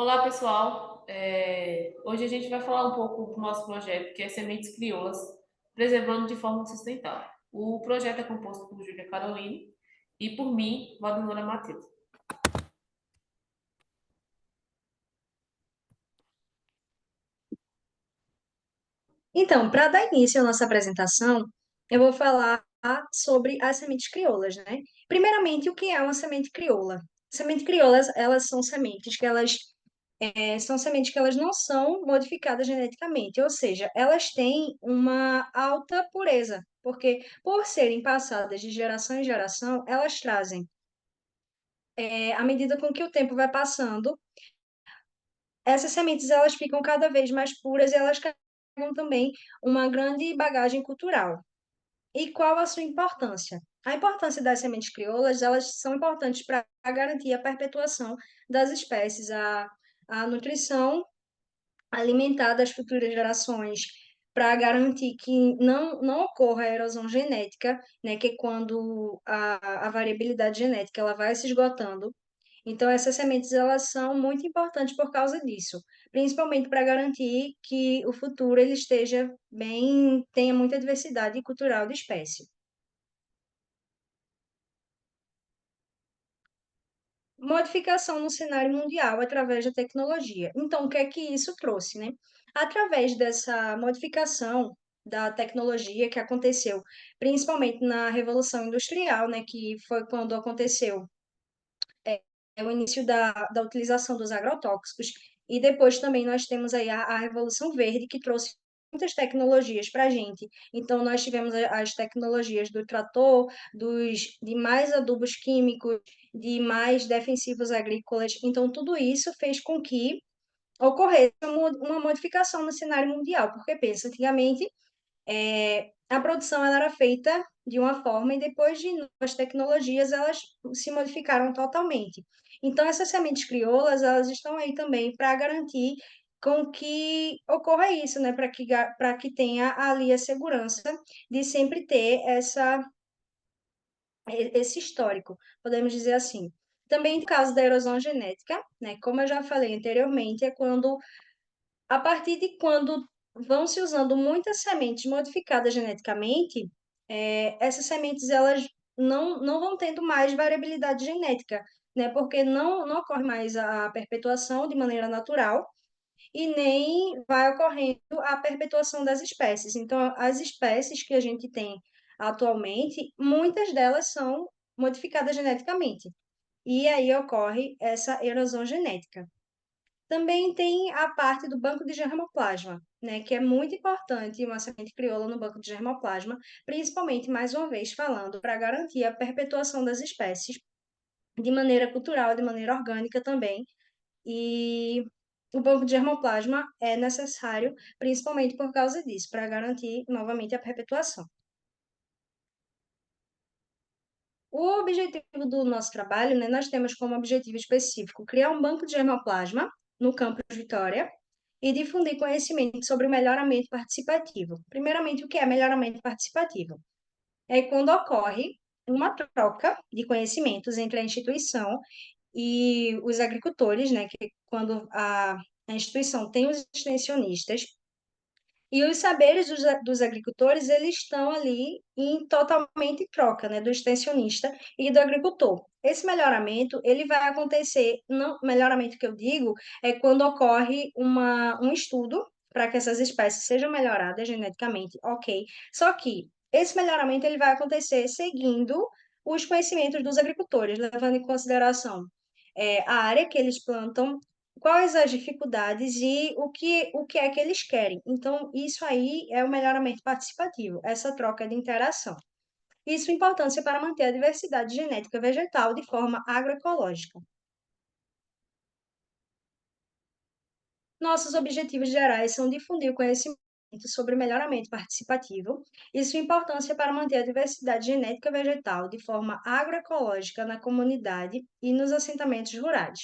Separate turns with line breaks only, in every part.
Olá, pessoal. Hoje a gente vai falar um pouco do nosso projeto, que é Sementes Crioulas, preservando de forma sustentável. O projeto é composto por Júlia Caroline e por mim, Valdemora Matheus.
Então, para dar início à nossa apresentação, eu vou falar sobre as sementes crioulas, né? Primeiramente, o que é uma semente crioula? Sementes crioulas, elas são sementes que são sementes que elas não são modificadas geneticamente, ou seja, elas têm uma alta pureza, porque por serem passadas de geração em geração, elas trazem, à medida com que o tempo vai passando, essas sementes elas ficam cada vez mais puras e elas carregam também uma grande bagagem cultural. E qual a sua importância? A importância das sementes crioulas, elas são importantes para garantir a perpetuação das espécies, a nutrição alimentar das futuras gerações, para garantir que não ocorra a erosão genética, né, que é quando a variabilidade genética ela vai se esgotando. Então, essas sementes elas são muito importantes por causa disso, principalmente para garantir que o futuro ele esteja bem, tenha muita diversidade cultural de espécie. Modificação no cenário mundial através da tecnologia. Então, o que é que isso trouxe, né? Através dessa modificação da tecnologia que aconteceu, principalmente na Revolução Industrial, né, que foi quando aconteceu o início da utilização dos agrotóxicos, e depois também nós temos aí a Revolução Verde, que trouxe muitas tecnologias para a gente. Então, nós tivemos as tecnologias do trator, de mais adubos químicos, de mais defensivos agrícolas. Então, tudo isso fez com que ocorresse uma modificação no cenário mundial, porque pensa, antigamente a produção ela era feita de uma forma e depois de novas tecnologias elas se modificaram totalmente. Então essas sementes crioulas elas estão aí também para garantir com que ocorra isso, né? Para que tenha ali a segurança de sempre ter esse histórico, podemos dizer assim. Também no caso da erosão genética, né? Como eu já falei anteriormente, é quando a partir de quando vão se usando muitas sementes modificadas geneticamente, essas sementes elas não vão tendo mais variabilidade genética, né? Porque não ocorre mais a perpetuação de maneira natural e nem vai ocorrendo a perpetuação das espécies. Então, as espécies que a gente tem atualmente, muitas delas são modificadas geneticamente. E aí ocorre essa erosão genética. Também tem a parte do banco de germoplasma, né, que é muito importante uma semente crioula no banco de germoplasma, principalmente, mais uma vez, falando para garantir a perpetuação das espécies de maneira cultural, de maneira orgânica também. E o banco de germoplasma é necessário, principalmente por causa disso, para garantir novamente a perpetuação. O objetivo do nosso trabalho, né, nós temos como objetivo específico criar um banco de germoplasma no campus Vitória e difundir conhecimento sobre o melhoramento participativo. Primeiramente, o que é melhoramento participativo? É quando ocorre uma troca de conhecimentos entre a instituição e os agricultores, né, que é quando a instituição tem os extensionistas e os saberes dos agricultores, eles estão ali em totalmente troca, né, do extensionista e do agricultor. Esse melhoramento, ele vai acontecer, não, melhoramento que eu digo, é quando ocorre um estudo para que essas espécies sejam melhoradas geneticamente, ok. Só que esse melhoramento, ele vai acontecer seguindo os conhecimentos dos agricultores, levando em consideração a área que eles plantam, quais as dificuldades e o que é que eles querem. Então, isso aí é o melhoramento participativo, essa troca de interação. E sua importância para manter a diversidade genética vegetal de forma agroecológica. Nossos objetivos gerais são difundir o conhecimento sobre o melhoramento participativo e sua importância para manter a diversidade genética vegetal de forma agroecológica na comunidade e nos assentamentos rurais.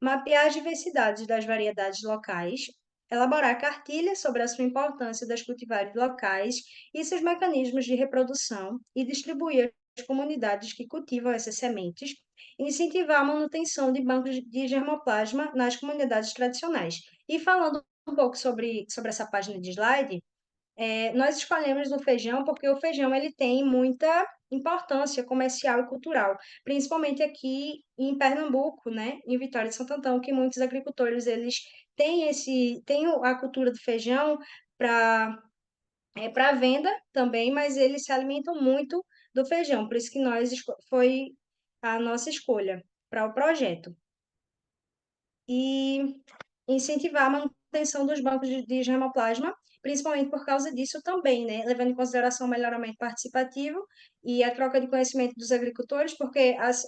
Mapear as diversidades das variedades locais, elaborar cartilhas sobre a sua importância das cultivares locais e seus mecanismos de reprodução e distribuir às comunidades que cultivam essas sementes, incentivar a manutenção de bancos de germoplasma nas comunidades tradicionais. E falando um pouco sobre essa página de slide, nós escolhemos o feijão porque o feijão ele tem muita importância comercial e cultural, principalmente aqui em Pernambuco, né, em Vitória de Santo Antão, que muitos agricultores eles têm a cultura do feijão para para venda também, mas eles se alimentam muito do feijão, por isso que foi a nossa escolha para o projeto. E incentivar a manutenção dos bancos de germoplasma, principalmente por causa disso também, né? Levando em consideração o melhoramento participativo e a troca de conhecimento dos agricultores, porque as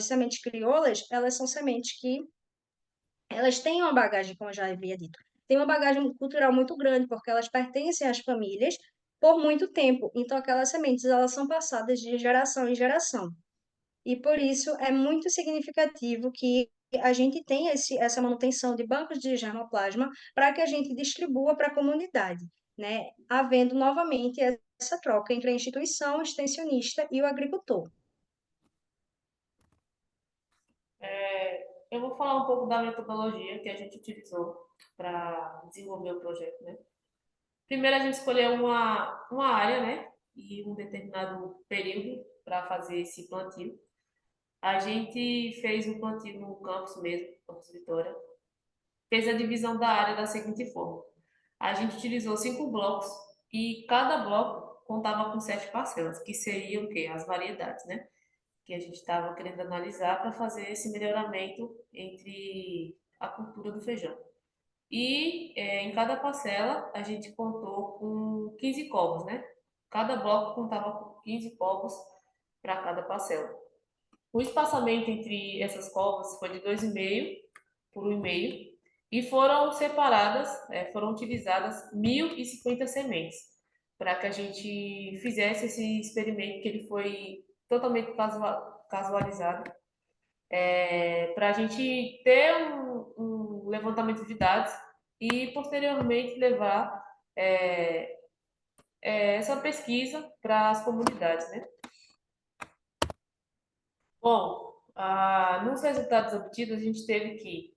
sementes crioulas, elas são sementes que elas têm uma bagagem, como eu já havia dito, têm uma bagagem cultural muito grande, porque elas pertencem às famílias por muito tempo. Então, aquelas sementes, elas são passadas de geração em geração. E por isso é muito significativo que a gente tenha essa manutenção de bancos de germoplasma para que a gente distribua para a comunidade, né? Havendo novamente essa troca entre a instituição o extensionista e o agricultor.
Eu vou falar um pouco da metodologia que a gente utilizou para desenvolver o projeto, né? Primeiro, a gente escolheu uma área, né? E um determinado período para fazer esse plantio. A gente fez o plantio no campus mesmo, campus Vitória. Fez a divisão da área da seguinte forma: a gente utilizou 5 blocos e cada bloco contava com 7 parcelas, que seriam o quê? As variedades, né? Que a gente estava querendo analisar para fazer esse melhoramento entre a cultura do feijão. E em cada parcela a gente contou com 15 covos, né? Cada bloco contava com 15 covos para cada parcela. O espaçamento entre essas covas foi de 2,5 por 1,5 e foram separadas, foram utilizadas 1.050 sementes para que a gente fizesse esse experimento que ele foi totalmente casualizado, para a gente ter um levantamento de dados e posteriormente levar essa pesquisa para as comunidades, né? Bom, nos resultados obtidos, a gente teve que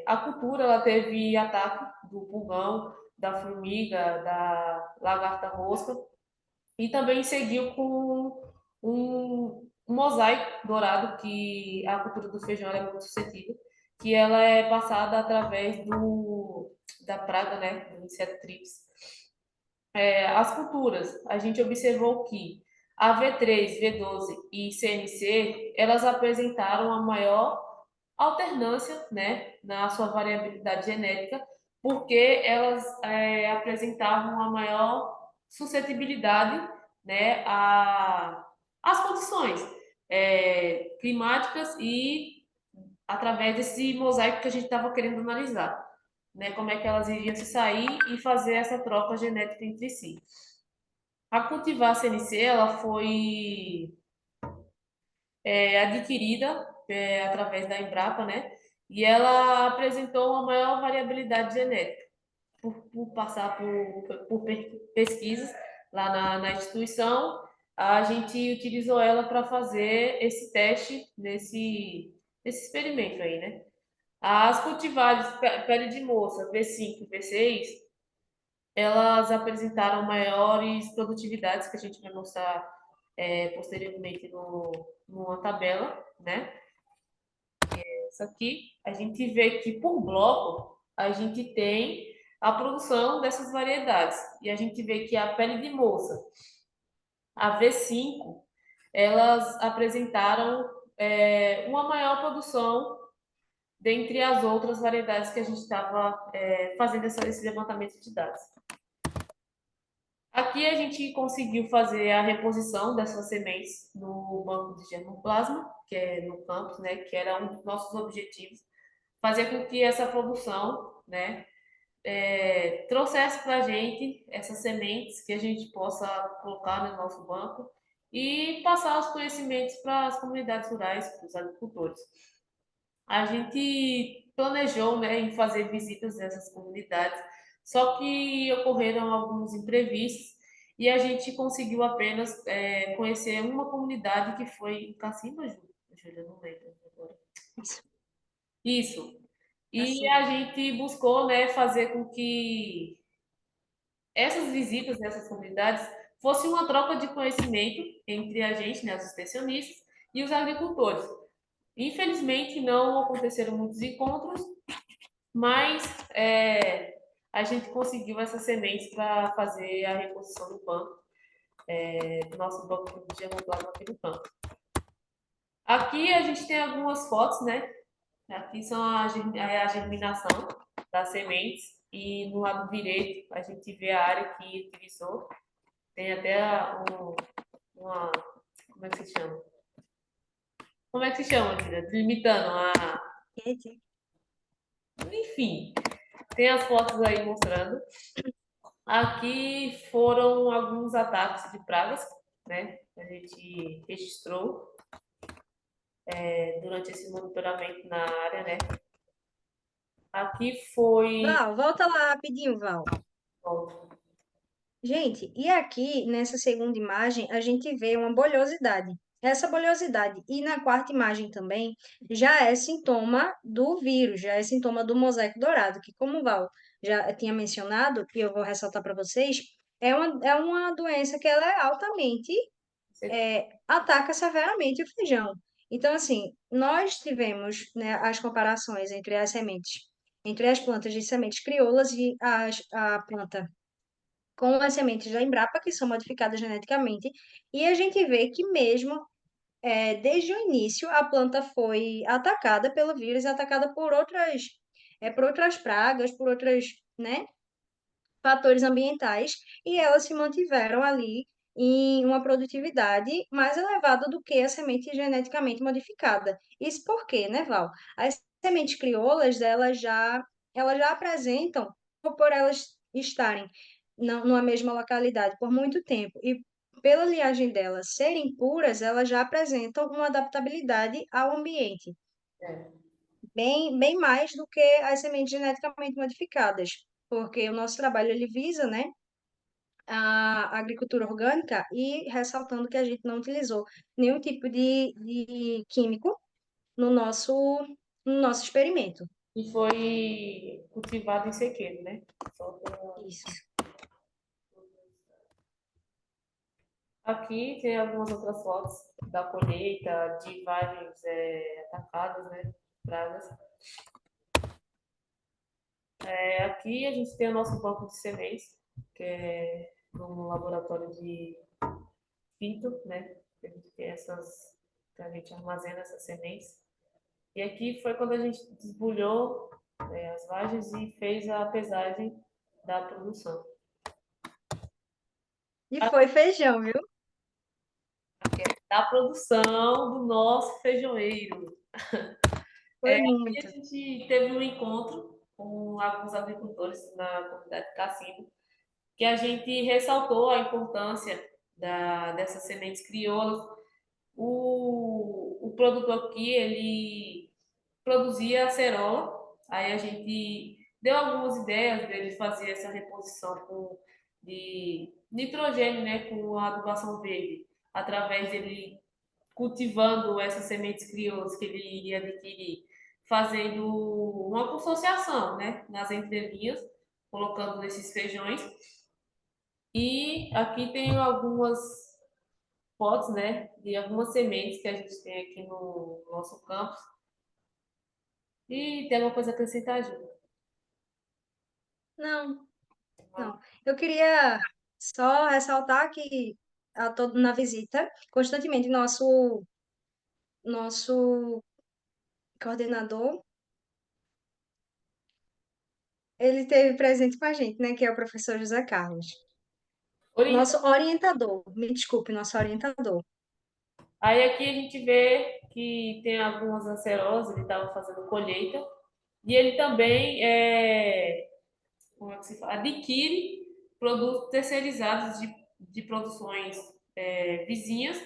a cultura ela teve ataque do pulgão, da formiga, da lagarta rosca e também seguiu com um mosaico dourado que a cultura do feijão é muito suscetível, que ela é passada através da praga, né, do inseto trips. As culturas, a gente observou que a V3, V12 e CNC, elas apresentaram a maior alternância, né, na sua variabilidade genética, porque elas apresentavam a maior suscetibilidade, né, às condições climáticas e através desse mosaico que a gente estava querendo analisar, né, como é que elas iriam se sair e fazer essa troca genética entre si. A cultivar CNC, ela foi adquirida através da Embrapa, né? E ela apresentou uma maior variabilidade genética por passar por pesquisas lá na instituição. A gente utilizou ela para fazer esse teste nesse experimento aí, né? As cultivares pele de moça V5 e V6, elas apresentaram maiores produtividades que a gente vai mostrar posteriormente numa tabela, né? Essa aqui, a gente vê que por bloco a gente tem a produção dessas variedades. E a gente vê que a pele de moça, a V5, elas apresentaram uma maior produção dentre as outras variedades que a gente estava fazendo esse levantamento de dados. Aqui a gente conseguiu fazer a reposição dessas sementes no banco de germoplasma, que é no campus, né, que era um dos nossos objetivos, fazer com que essa produção, né, trouxesse para a gente essas sementes que a gente possa colocar no nosso banco e passar os conhecimentos para as comunidades rurais, para os agricultores. A gente planejou, né, em fazer visitas nessas comunidades, só que ocorreram alguns imprevistos e a gente conseguiu apenas conhecer uma comunidade que foi em Cacimba, Ju. Júlia, não lembro agora.
Isso,
Isso. E
assim.
a gente buscou, né, fazer com que essas visitas nessas comunidades fosse uma troca de conhecimento entre a gente, né, os extensionistas, e os agricultores. Infelizmente, não aconteceram muitos encontros, mas a gente conseguiu essas sementes para fazer a reposição do campo, do nosso banco de germoplasma aqui no campo. Aqui a gente tem algumas fotos, né? Aqui são a germinação das sementes e no lado direito a gente vê a área que utilizou. Tem até uma, como é que se chama? Como é que se chama, Tira? Delimitando a...
Gente,
Enfim, tem as fotos aí mostrando. Aqui foram alguns ataques de pragas, né? Que a gente registrou durante esse monitoramento na área, né? Aqui foi...
Val, volta lá rapidinho, Val. Gente, e aqui nessa segunda imagem a gente vê uma bolhosidade. Essa bolhosidade, e na quarta imagem também, já é sintoma do vírus, já é sintoma do mosaico dourado, que, como o Val já tinha mencionado, e eu vou ressaltar para vocês, é uma doença que ela é altamente, ataca severamente o feijão. Então, assim, nós tivemos, né, as comparações entre as sementes, entre as plantas de sementes crioulas e a planta com as sementes da Embrapa, que são modificadas geneticamente, e a gente vê que mesmo desde o início a planta foi atacada pelo vírus, atacada por outras pragas, por outros, né, fatores ambientais, e elas se mantiveram ali em uma produtividade mais elevada do que a semente geneticamente modificada. Isso por quê, né, Val? As sementes crioulas, elas já apresentam, por elas estarem numa mesma localidade por muito tempo, e pela liagem delas serem puras, elas já apresentam uma adaptabilidade ao ambiente, bem, bem mais do que as sementes geneticamente modificadas, porque o nosso trabalho ele visa, né, a agricultura orgânica e ressaltando que a gente não utilizou nenhum tipo de químico no nosso, no nosso experimento.
E foi cultivado em sequeiro, né? Só pra...
Isso.
Aqui tem algumas outras fotos da colheita, de vagens atacadas, né? Pragas. Aqui a gente tem o nosso banco de sementes, que é no laboratório de fito, né? Que a gente tem essas, que a gente armazena essas sementes. E aqui foi quando a gente desbulhou as vagens e fez a pesagem da produção.
E foi feijão, viu?
Da produção do nosso feijoeiro.
Foi
E a
muito.
gente teve um encontro com alguns agricultores na comunidade Cacimbo, que a gente ressaltou a importância dessas sementes crioulas. O produtor aqui, ele produzia acerola, aí a gente deu algumas ideias dele fazer essa reposição de nitrogênio, né, com a adubação verde, através dele cultivando essas sementes crioulas que ele iria adquirir, fazendo uma consociação, né, nas entrelinhas, colocando nesses feijões. E aqui tem algumas fotos, né, de algumas sementes que a gente tem aqui no nosso campus. E tem alguma coisa a acrescentar, Ju?
Não, não. Eu queria só ressaltar que na visita, constantemente nosso coordenador, ele esteve presente com a gente, né, que é o professor José Carlos. Nosso orientador, me desculpe, nosso orientador.
Aí aqui a gente vê que tem algumas acerosas, ele estava fazendo colheita, e ele também como é que se fala? Adquire produtos terceirizados de produções vizinhas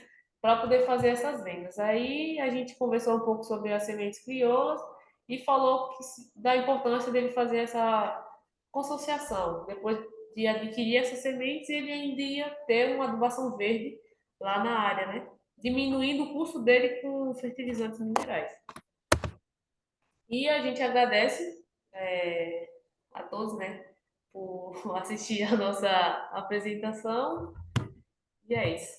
para poder fazer essas vendas. Aí a gente conversou um pouco sobre as sementes crioulas e falou da importância dele fazer essa consociação. Depois de adquirir essas sementes, ele ainda ia ter uma adubação verde lá na área, né? diminuindo o custo dele com fertilizantes minerais. E a gente agradece a todos, né, por assistir a nossa apresentação. E é isso.